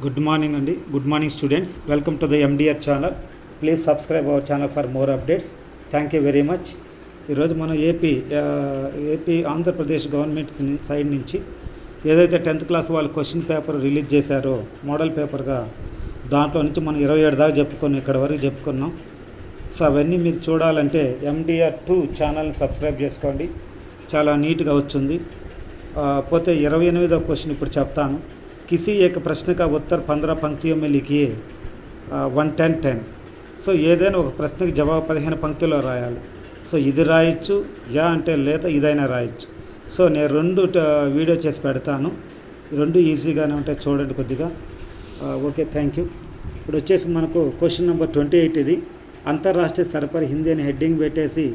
Good morning Andy. Good morning students. Welcome to the MDR channel. Please subscribe our channel for more updates. Thank you very much. ఈరోజు మనం AP Andhra Pradesh government side నుంచి ఏదైతే 10th class వాళ్ళు question paper release చేశారో model పేపర్గా దాంట్లో నుంచి మనం 27 దాకా చెప్పుకున్నాం, ఇక్కడ వరకు చెప్పుకున్నాం. సో అవన్నీ మీరు చూడాలంటే MDR2 ఛానల్ని సబ్స్క్రైబ్ చేసుకోండి, చాలా నీట్గా వచ్చింది. పోతే 28వ క్వశ్చన్ ఇప్పుడు చెప్తాను. किसी एक प्रश्न का उत्तर 15 पंक्तियों में लिखिए 1-10-10. సో ఏదైనా ఒక ప్రశ్నకి జవాబు 15 పంక్తుల్లో రాయాలి. సో ఇది రాయొచ్చు, యా అంటే లేదా ఇదైనా రాయొచ్చు. సో నేను రెండు వీడియో చేసి పెడతాను, రెండు ఈజీగానే ఉంటాయి, చూడండి కొద్దిగా. Okay, thank you. ఇప్పుడు వచ్చేసి మనకు క్వశ్చన్ నెంబర్ 28 ఇది అంతర్రాష్ట్రీయ సరఫరా హిందీ అని హెడ్డింగ్ పెట్టేసి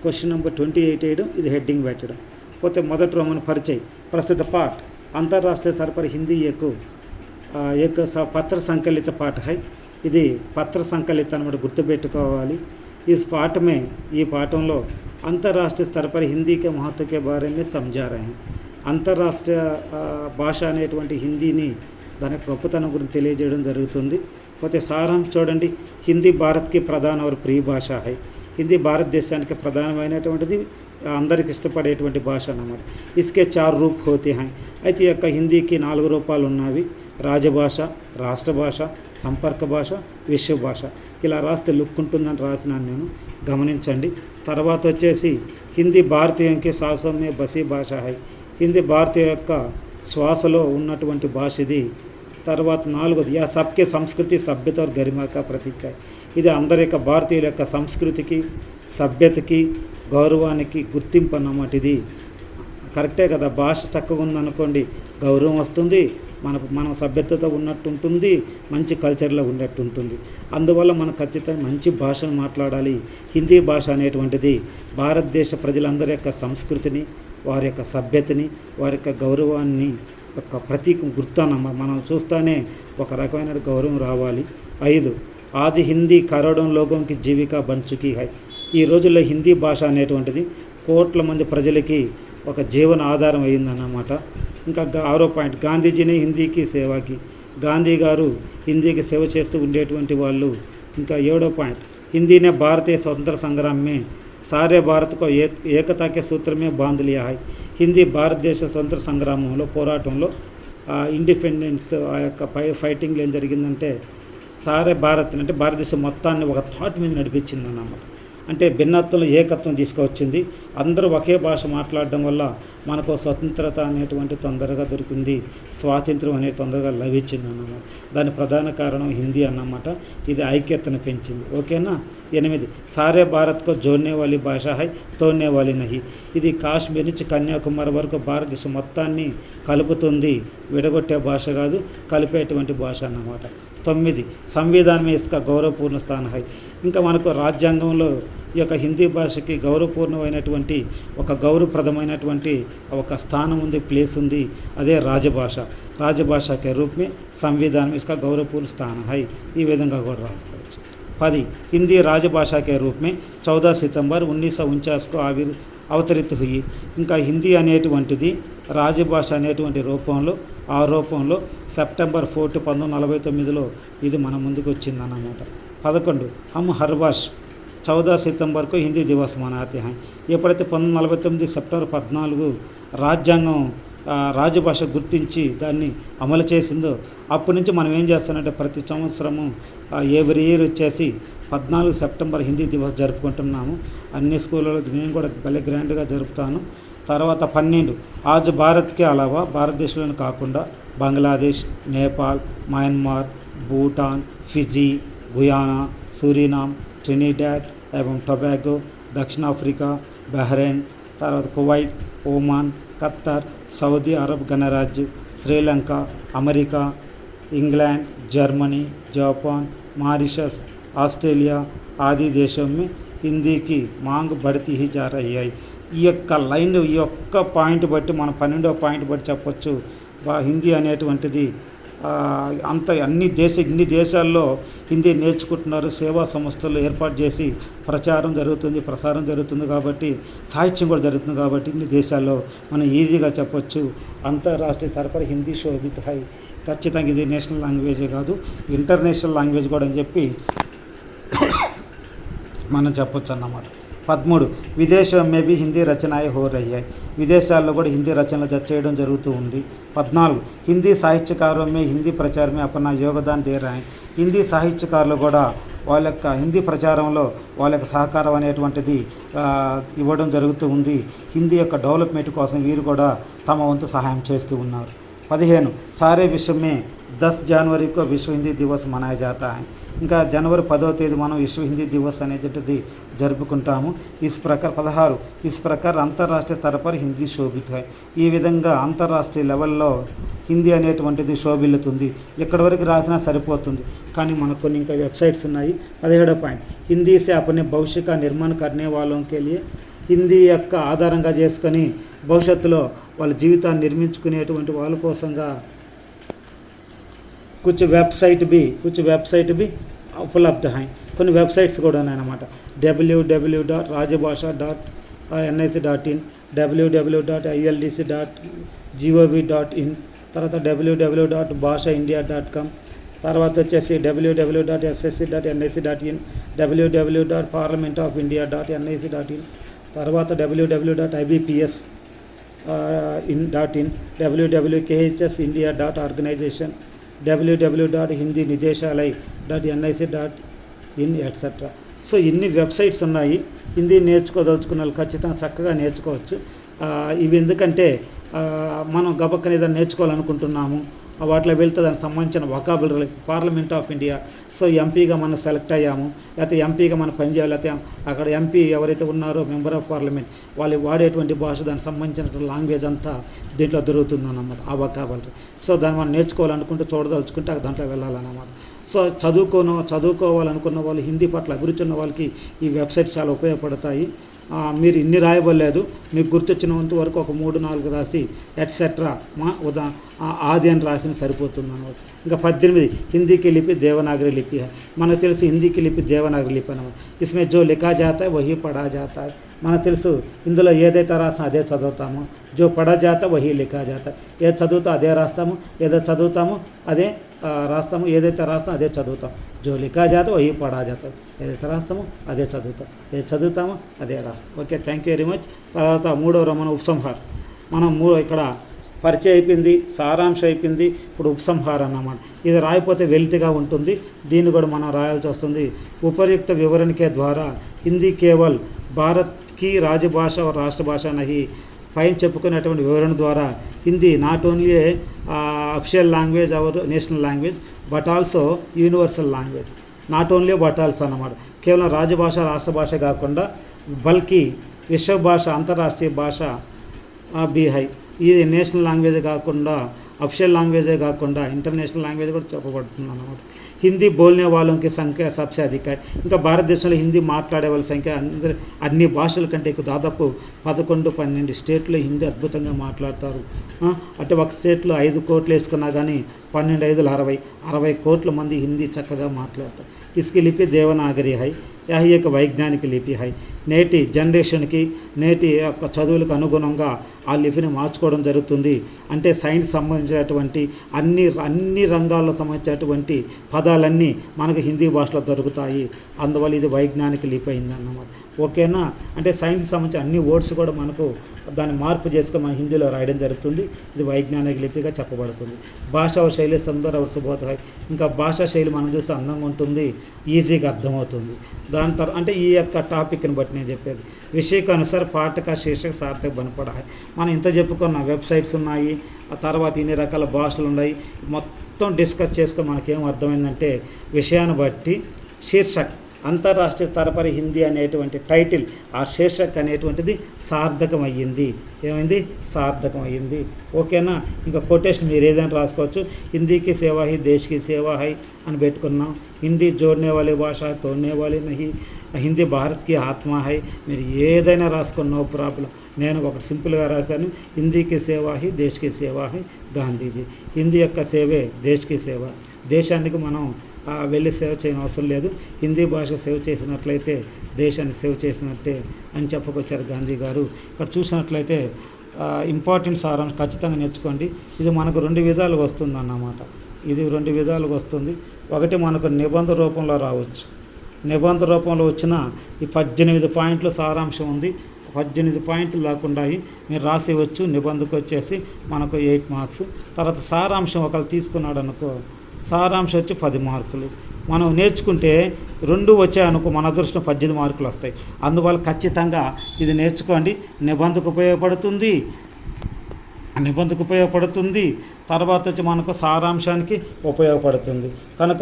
క్వశ్చన్ నెంబర్ 28 వేయడం, ఇది హెడ్డింగ్ పెట్టడం. పోతే మొదటి రోమన్ పరిచయం. ప్రస్తుత పాఠ अंतर्राष्ट्रीय सरफरा हिंदी एक पत्र संकलित पाठ है. ఇది పత్ర సంకలిత అన్నమాట, గుర్తుపెట్టుకోవాలి. इस पाठ में ఈ పాఠంలో अंतर्राष्ट्रीय सरफरा हिंदी के महत्व के बारे में समझा रहे हैं. అంతర్రాష్ట్రీయ భాష అనేటువంటి హిందీని దాని గొప్పతనం గురించి తెలియజేయడం జరుగుతుంది. పోతే సారాంశం చూడండి. హిందీ భారత్కి ప్రధాన और ప్రియ భాష है. హిందీ భారతదేశానికి ప్రధానమైనటువంటిది, అందరికి ఇష్టపడేటువంటి భాష అన్నమాట. ఇస్కే 4 రూప్ హోతే హై. అయితే ఈ యొక్క హిందీకి 4 రూపాలు ఉన్నవి. రాజభాష, రాష్ట్ర భాష, సంపర్క భాష, విశ్వ భాష. ఇలా రాస్తే లుక్ ఉంటుందని రాసినాను నేను, గమనించండి. తర్వాత వచ్చేసి హిందీ భారతీయునికి శ్వాసమే బసీ భాష హై. హిందీ భారతీయ యొక్క శ్వాసలో ఉన్నటువంటి భాష ఇది. తర్వాత 4వది యా సబ్కే సంస్కృతి సభ్యత और गरिमा का प्रतीक है. ఇది అందరి యొక్క భారతీయుల యొక్క సంస్కృతికి, సభ్యతకి, గౌరవానికి గుర్తింపు అన్నమాట. ఇది కరెక్టే కదా. భాష చక్కగా ఉందనుకోండి, గౌరవం వస్తుంది, మనం సభ్యతతో ఉన్నట్టు ఉంటుంది, మంచి కల్చర్లో ఉన్నట్టు ఉంటుంది. అందువల్ల మనం ఖచ్చితంగా మంచి భాషను మాట్లాడాలి. హిందీ భాష అనేటువంటిది భారతదేశ ప్రజలందరి యొక్క సంస్కృతిని, వారి యొక్క సభ్యతని, వారి యొక్క గౌరవాన్ని ఒక ప్రతీకం, గుర్తు అన్నమాట. మనం చూస్తూనే ఒక రకమైన గౌరవం రావాలి. 5 ఆజ్ హిందీ కరోడం లోగోంకి జీవికా బన్ చుకీ హై. ఈ రోజుల్లో హిందీ భాష అనేటువంటిది కోట్ల మంది ప్రజలకి ఒక జీవన ఆధారం అయిందన్నమాట. ఇంకా 6వ పాయింట్ గాంధీజీని హిందీకి సేవకి. గాంధీ గారు హిందీకి సేవ చేస్తూ ఉండేటువంటి వాళ్ళు. ఇంకా 7వ పాయింట్ హిందీనే భారతీయ స్వతంత్ర సంగ్రామమే సారే భారత్కు ఏకతాకే సూత్రమే బాంధ్ లియా హై. హిందీ భారతదేశ స్వతంత్ర సంగ్రామంలో, పోరాటంలో, ఇండిపెండెన్స్ ఆ యొక్క ఫైటింగ్లో ఏం జరిగిందంటే సారే భారత్ అంటే భారతదేశం మొత్తాన్ని ఒక థాట్ మీద నడిపించింది అన్నమాట. అంటే భిన్నత్వంలో ఏకత్వం తీసుకొచ్చింది. అందరూ ఒకే భాష మాట్లాడడం వల్ల మనకు స్వతంత్రత అనేటువంటి తొందరగా దొరికింది, స్వాతంత్రం అనేది తొందరగా లభించింది అన్నమాట. దాని ప్రధాన కారణం హిందీ అన్నమాట. ఇది ఐక్యతను పెంచింది. ఓకేనా. 8 సారే భారత్కు జోడ్నే వాలి భాష హై, తోడ్నే వాలి నహి. ఇది కాశ్మీర్ నుంచి కన్యాకుమారి వరకు భారతదేశం మొత్తాన్ని కలుపుతుంది, విడగొట్టే భాష కాదు, కలిపేటువంటి భాష అన్నమాట. 9 సంవిధానం ఇస్కా గౌరవపూర్ణ స్థానం హై. ఇంకా మనకు రాజ్యాంగంలో ఈ యొక్క హిందీ భాషకి గౌరవపూర్ణమైనటువంటి, ఒక గౌరవప్రదమైనటువంటి ఒక స్థానం ఉంది, ప్లేస్ ఉంది. అదే రాజభాష. రాజభాషకే రూపమే సంవిధానం ఇస్కా గౌరవపూర్ణ స్థానం హై. ఈ విధంగా కూడా రాసుకోవచ్చు. 10 హిందీ రాజభాషకే రూపమే 14 సితంబర్ 1949 అవతరిత హుయి. ఇంకా హిందీ అనేటువంటిది రాజభాష అనేటువంటి రూపంలో, ఆ రూపంలో సెప్టెంబర్ 4, 1949లో ఇది మన ముందుకు వచ్చిందన్నమాట. 11 హమ్ హర్ వర్ష్ 14 సితంబర్కు హిందీ దివస్ మనాతే హై. ఎప్పుడైతే 1949 సెప్టెంబర్ 14 రాజ్యాంగం రాజభాష గుర్తించి దాన్ని అమలు చేసిందో, అప్పటి నుంచి మనం ఏం చేస్తామంటే ప్రతి సంవత్సరము ఎవ్రీ ఇయర్ వచ్చేసి 14 సెప్టెంబర్ హిందీ దివస్ జరుపుకుంటున్నాము. అన్ని స్కూళ్ళలో నేను కూడా భలే గ్రాండ్గా జరుపుతాను. తర్వాత 12 ఆజ్ భారత్కే అలావా, భారతదేశంలోనే కాకుండా Bangladesh, Nepal, Myanmar, Bhutan, Fiji, Guyana, Suriname, Trinidad ଏବଂ టొబాగో, దక్షిణాఫ్రికా, బహ్రెయిన్, తర్వాత Kuwait, Oman, Qatar, Saudi Arab గణరాజ్యం, Sri Lanka, America, England, Germany, Japan, Mauritius, Australia ఆది దేశం में हिंदी की मांग बढ़ती ही जा रही है. ఈ యొక్క లైన్, ఈ యొక్క పాయింట్ బట్టి మనం 12వ పాయింట్ బట్టి చెప్పొచ్చు, హిందీ అనేటువంటిది ఇన్ని దేశాల్లో హిందీ నేర్చుకుంటున్నారు. సేవా సంస్థలు ఏర్పాటు చేసి ప్రచారం జరుగుతుంది, ప్రసారం జరుగుతుంది, కాబట్టి సాహిత్యం కూడా జరుగుతుంది. కాబట్టి ఇన్ని దేశాల్లో మనం ఈజీగా చెప్పొచ్చు అంతర్రాష్ట్రీయ సరఫరా హిందీ శోభిత హై. ఖచ్చితంగా ఇది నేషనల్ లాంగ్వేజే కాదు, ఇంటర్నేషనల్ లాంగ్వేజ్ కూడా అని చెప్పి మనం చెప్పొచ్చు అన్నమాట. 13 విదేశం మే भी హిందీ రచనాయే హో రही है. విదేశాల్లో కూడా హిందీ రచనలు చేయడం జరుగుతూ ఉంది. 14 హిందీ సాహిత్యకారుల మే హిందీ ప్రచారం మే అపనా యోగదాన్ దే రहे हैं. హిందీ సాహిత్యకారులు కూడా వాళ్ళ యొక్క హిందీ ప్రచారంలో వాళ్ళ యొక్క సహకారం అనేటువంటిది ఇవ్వడం జరుగుతూ ఉంది. హిందీ యొక్క డెవలప్మెంట్ కోసం వీరు కూడా తమ వంతు సహాయం చేస్తూ ఉన్నారు. 15 సారే విశ్వం మే 10 जनवरी को విశ్వ హిందీ దివస్ మనాయా జాతా హై. ఇంకా జనవరి 10వ తేదీ మనం విశ్వ హిందీ దివస్ అనేటువంటిది జరుపుకుంటాము. 16 ఇస్ ప్రకార్ అంతర్రాష్ట్రీయ స్థర పర్ హిందీ శోభిత హై. ఈ విధంగా అంతర్రాష్ట్రీయ లెవెల్లో హిందీ అనేటువంటిది శోభిల్లుతుంది. ఎక్కడి వరకు రాసినా సరిపోతుంది, కానీ మనకు కొన్ని ఇంకా వెబ్సైట్స్ ఉన్నాయి. 17వ పాయింట్ హిందీ సే అపనే భవిష్య కా నిర్మాణ కర్నే వాలోం కే లియే. హిందీ యొక్క ఆధారంగా చేసుకొని భవిష్యత్తులో వాళ్ళ జీవితాన్ని నిర్మించుకునేటువంటి వాళ్ళ కోసంగా कुछ वेबसाइट भी उपलब्ध हैं. కొన్ని వెబ్సైట్స్ కూడా ఉన్నాయన్నమాట. www.rajabhasha.nic.in, www.ildc.gov.in, తర్వాత www.bhashaindia.com, తర్వాత వచ్చేసి www.ssc.nic.in, www.parliamentofindia.nic.in, తర్వాత www.ibps.in, www.khsindia.organization, www.hindinideశాలay.nic.in ఎట్సెట్రా. సో ఇన్ని వెబ్సైట్స్ ఉన్నాయి. హిందీ నేర్చుకోదలుచుకున్న వాళ్ళు ఖచ్చితంగా చక్కగా నేర్చుకోవచ్చు. ఇవి ఎందుకంటే మనం గబక్కన ఏదైనా నేర్చుకోవాలనుకుంటున్నాము, వాటిలో వెళ్తే దానికి సంబంధించిన vocabulary, parliament of India, so ఎంపీగా మనం సెలెక్ట్ అయ్యాము, లేకపోతే ఎంపీగా మనం పనిచేయాలి, లేకపోతే అక్కడ ఎంపీ ఎవరైతే ఉన్నారో మెంబర్ ఆఫ్ పార్లమెంట్ వాళ్ళు వాడేటువంటి భాష, దానికి సంబంధించిన లాంగ్వేజ్ అంతా దీంట్లో దొరుకుతుందన్నమాట, ఆ వొకాబులరీ. సో దాన్ని మనం నేర్చుకోవాలనుకుంటే, చూడదలుచుకుంటే దాంట్లో వెళ్ళాలన్నమాట. సో చదువుకోవాలనుకున్న వాళ్ళు, హిందీ పట్ల అభిరుచి ఉన్న వాళ్ళకి ఈ వెబ్సైట్స్ చాలా ఉపయోగపడతాయి. మీరు ఇన్ని రాయబడలేదు, మీకు గుర్తొచ్చినంత వరకు ఒక 3-4 రాసి ఎట్సెట్రా ఆది అని రాసిన సరిపోతుంది అన్నమాట. ఇంకా 18 హిందీకి లిపి దేవనాగరి లిపి. మనకు తెలుసు హిందీకి లిపి దేవనాగరి లిపి అన్నమాట. ఇస్మే జో లిఖా జాతా హై వహీ పఢా జాతా హై. మనకు తెలుసు ఇందులో ఏదైతే రాస్తామో అదే చదువుతాము. జో పఢా జాతా వహీ లిఖా జాతా. ఏది చదువుతా అదే రాస్తాము, ఏదో చదువుతాము అదే రాస్తాము, ఏదైతే రాస్తామో అదే చదువుతాం. జో లిఖా జాతా వహీ పఢా జాతా. ఏదైతే రాస్తామో అదే చదువుతాం, ఏది చదువుతామో అదే రాస్తాం. Okay, thank you very much. తర్వాత 3వ రమణ ఉపసంహారం. మనం ఇక్కడ పరిచయం అయిపోయింది, సారాంశం అయిపోయింది, ఇప్పుడు ఉపసంహారం అన్నమాట. ఇది రాయిపోతే వెలితిగా ఉంటుంది, దీన్ని కూడా మనం రాయాల్సి వస్తుంది. ఉపయుక్త వివరణకే ద్వారా హిందీ కేవల్ భారత్కి రాజభాష రాష్ట్రభాష నహి. పైన చెప్పుకునేటువంటి వివరణ ద్వారా Hindi not only official language our national language but also universal language. Not only but also అన్నమాట. కేవలం రాజభాష రాష్ట్ర భాష కాకుండా బల్కి విశ్వ భాష అంతర్రాష్ట్రీయ భాష బీ హై. ఇది నేషనల్ లాంగ్వేజే కాకుండా, అఫిషియల్ లాంగ్వేజే కాకుండా ఇంటర్నేషనల్ లాంగ్వేజ్ కూడా చెప్పబడుతుంది అన్నమాట. హిందీ బోల్నే వాళ్ళకి సంఖ్య సబ్సే అధిక. ఇంకా భారతదేశంలో హిందీ మాట్లాడే వాళ్ళ సంఖ్య అన్ని భాషల కంటే ఎక్కువ. దాదాపు 11-12 స్టేట్లో హిందీ అద్భుతంగా మాట్లాడతారు. అంటే ఒక స్టేట్లో 5 కోట్లు వేసుకున్నా కానీ 12-5 కోట్ల మంది హిందీ చక్కగా మాట్లాడతారు. ఇసుకి లిపి దేవనాగరి హై. యహీ ఒక వైజ్ఞానిక లిపి హై. నేటి జనరేషన్కి, నేటి యొక్క చదువులకు అనుగుణంగా ఆ లిపిని మార్చుకోవడం జరుగుతుంది. అంటే సైన్స్ సంబంధించినటువంటి అన్ని రంగాల్లో సంబంధించినటువంటి పదాలన్నీ మనకు హిందీ భాషలో దొరుకుతాయి. అందువల్ల ఇది వైజ్ఞానిక లిపి అయిందన్నమాట. ఓకేనా? అంటే సైన్స్కి సంబంధించిన అన్ని వర్డ్స్ కూడా మనకు దాన్ని మార్పు చేసుకొని మన హిందీలో రాయడం జరుగుతుంది. ఇది వైజ్ఞానిక లిపిగా చెప్పబడుతుంది. భాషా శైలి సుందర వర్షబోతాయి. ఇంకా భాషా శైలి మనం చూస్తే అందంగా ఉంటుంది, ఈజీగా అర్థమవుతుంది. దాని తర్వాత అంటే ఈ యొక్క టాపిక్ని బట్టి నేను చెప్పేది విషయకు అనుసార పాఠక శీర్షక సార్థక బనపడ. మనం ఇంత చెప్పుకున్న వెబ్సైట్స్ ఉన్నాయి, ఆ తర్వాత ఇన్ని రకాల భాషలు ఉన్నాయి. మొత్తం డిస్కస్ చేసుకొని మనకేం అర్థమైందంటే విషయాన్ని బట్టి శీర్షక్ అంతర్రాష్ట్రీయ స్థరపరి హిందీ అనేటువంటి టైటిల్, ఆ శీర్షక్ అనేటువంటిది సార్థకమయ్యింది. ఏమైంది? సార్థకమయ్యింది. ఓకేనా? ఇంకా కొటేషన్ మీరు ఏదైనా రాసుకోవచ్చు. హిందీకి సేవా హై, దేశ్కి సేవా హై అని పెట్టుకున్నాం. హిందీ జోడ్నే వాలే భాష, తోడ్నే వాలే నహి. హిందీ భారత్కి ఆత్మ హై. మీరు ఏదైనా రాసుకోండి, నో ప్రాబ్లం. నేను ఒకటి సింపుల్గా రాశాను, హిందీకి సేవా హి దేశ్కి సేవా హి గాంధీజీ. హిందీ యొక్క సేవే దేశ్కి సేవ. దేశానికి మనం వెళ్ళి సేవ చేయని అవసరం లేదు, హిందీ భాష సేవ చేసినట్లయితే దేశాన్ని సేవ చేసినట్టే అని చెప్పుకొచ్చారు గాంధీ గారు. ఇక్కడ చూసినట్లయితే ఇంపార్టెంట్ సారాంశం ఖచ్చితంగా నేర్చుకోండి. ఇది మనకు 2 విధాలు వస్తుందన్నమాట. ఇది 2 విధాలుగా వస్తుంది. ఒకటి మనకు నిబంధన రూపంలో రావచ్చు. నిబంధన రూపంలో వచ్చిన ఈ 18 పాయింట్ల సారాంశం ఉంది. 18 పాయింట్లు లేకుండా మీరు రాసేయవచ్చు. నిబంధనకు వచ్చేసి మనకు 8 మార్క్స్. తర్వాత సారాంశం ఒకళ్ళు తీసుకున్నాడు అనుకో, సారాంశం వచ్చి 10 మార్కులు. మనం నేర్చుకుంటే 2 వచ్చాయనుకో మన అదృష్టం 18 మార్కులు వస్తాయి. అందువల్ల ఖచ్చితంగా ఇది నేర్చుకోండి. నిబంధనకు ఉపయోగపడుతుంది. తర్వాత వచ్చి మనకు సారాంశానికి ఉపయోగపడుతుంది. కనుక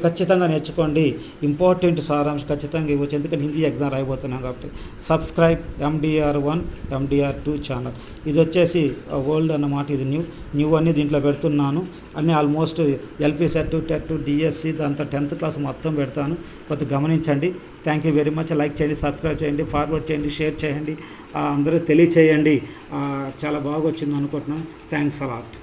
ఖచ్చితంగా నేర్చుకోండి. ఇంపార్టెంట్ సారాంశం ఖచ్చితంగా ఇవ్వచ్చు, ఎందుకంటే హిందీ ఎగ్జామ్ రాయిపోతున్నాం కాబట్టి. Subscribe MDR1 MDR2 channel. ఇది వచ్చేసి ఓల్డ్ అన్నమాట, ఇది న్యూ అన్నీ దీంట్లో పెడుతున్నాను. అన్నీ almost LP set, TET, DSC దాంతో 10th క్లాస్ మొత్తం పెడతాను. కొద్దిగా గమనించండి. Thank you very much. Like చేయండి, సబ్స్క్రైబ్ చేయండి, ఫార్వర్డ్ చేయండి, షేర్ చేయండి, అందరూ తెలియచేయండి. చాలా బాగా వచ్చింది అనుకుంటున్నాను. Thanks a lot.